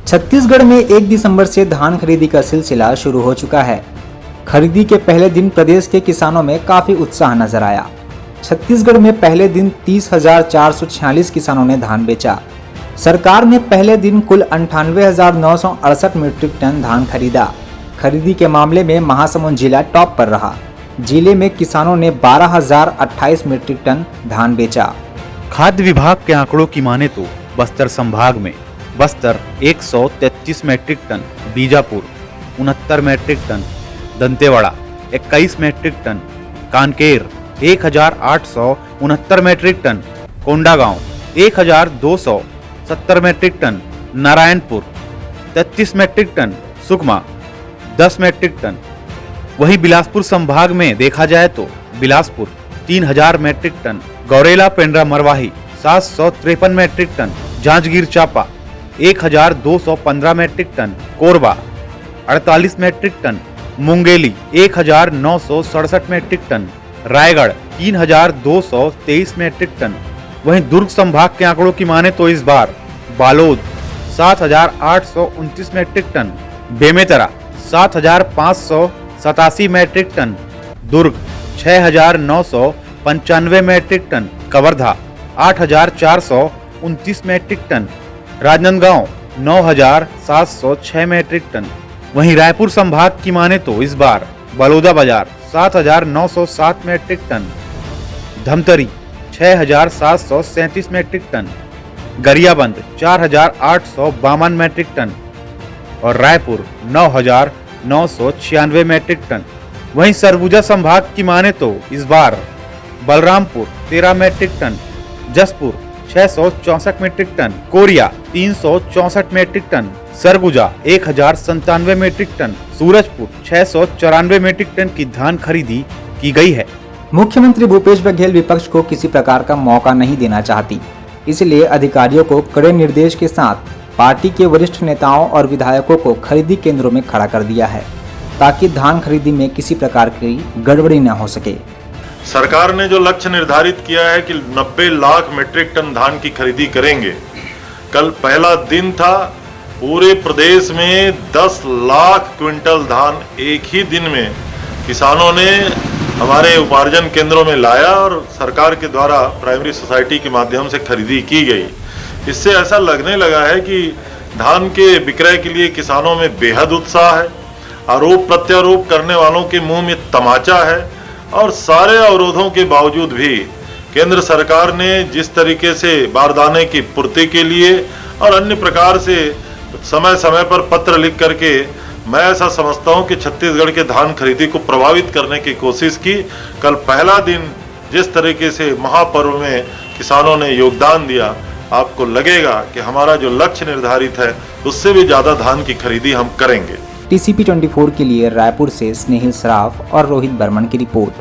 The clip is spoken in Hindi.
छत्तीसगढ़ में 1 दिसंबर से धान खरीदी का सिलसिला शुरू हो चुका है। खरीदी के पहले दिन प्रदेश के किसानों में काफी उत्साह नजर आया। छत्तीसगढ़ में पहले दिन 30,446 किसानों ने धान बेचा। सरकार ने पहले दिन कुल 98,968 मीट्रिक टन धान खरीदा। खरीदी के मामले में महासमुंद जिला टॉप पर रहा। जिले में किसानों ने 12,028 मीट्रिक टन धान बेचा। खाद्य विभाग के आंकड़ों की माने तो बस्तर संभाग में Bastar 133 metric ton, Bijapur 69 metric ton, Dantewada 21 metric ton, Kanker 1,869 metric ton, Kondagaon 1,270 metric ton, Narayanpur 33 metric ton, Sukma 10 metric ton. वहीं बिलासपुर संभाग में देखा जाए तो Bilaspur 3,000 metric ton, Gaurela Pendra Marwahi 753 metric ton, Janjgir Champa 1,215 metric ton, Korba 48 metric ton, Mungeli 1,967 metric ton, Raigarh 3,223 metric ton. वहीं दुर्ग संभाग के आंकड़ों की माने तो इस बार Balod 7,829 metric ton, Bemetara 7,587 metric ton, Durg 6,995 metric ton, Kawardha 8,429 metric ton, Rajnandgaon 9,706 metric ton. वहीं रायपुर संभाग की माने तो इस बार Baloda Bazar 7,907 metric ton, Dhamtari 6,737 metric ton, Gariaband 4,852 metric ton और रायपुर 9,996 मीट्रिक टन। वहीं सरगुजा संभाग की माने तो इस बार Balrampur 13 metric ton, Jaspur 664 metric ton, Koriya 364 metric ton, Surguja 1,097 metric ton, Surajpur 694 metric ton की धान खरीदी की गई है। मुख्यमंत्री भूपेश बघेल विपक्ष को किसी प्रकार का मौका नहीं देना चाहती, इसलिए अधिकारियों को कड़े निर्देश के साथ पार्टी के वरिष्ठ नेताओं और विधायकों को खरीदी केंद्रों में खड़ा कर दिया है, ताकि धान खरीदी में किसी प्रकार की गड़बड़ी न हो सके। सरकार ने जो लक्ष्य निर्धारित किया है कि 90 लाख मीट्रिक टन धान की खरीदी करेंगे, कल पहला दिन था। पूरे प्रदेश में 10 लाख क्विंटल धान एक ही दिन में किसानों ने हमारे उपार्जन केंद्रों में लाया और सरकार के द्वारा प्राइमरी सोसाइटी के माध्यम से खरीदी की गई। इससे ऐसा लगने लगा है कि धान के विक्रय के लिए किसानों में बेहद उत्साह है। आरोप प्रत्यारोप करने वालों के मुंह में तमाचा है और सारे अवरोधों के बावजूद भी केंद्र सरकार ने जिस तरीके से बारदाने की पूर्ति के लिए और अन्य प्रकार से समय समय पर पत्र लिख करके, मैं ऐसा समझता हूं कि छत्तीसगढ़ के धान खरीदी को प्रभावित करने की कोशिश की। कल पहला दिन जिस तरीके से महापर्व में किसानों ने योगदान दिया, आपको लगेगा कि हमारा जो लक्ष्य निर्धारित है उससे भी ज्यादा धान की खरीदी हम करेंगे। TCP 24 के लिए रायपुर से स्नेहिल सराफ और रोहित बर्मन की रिपोर्ट।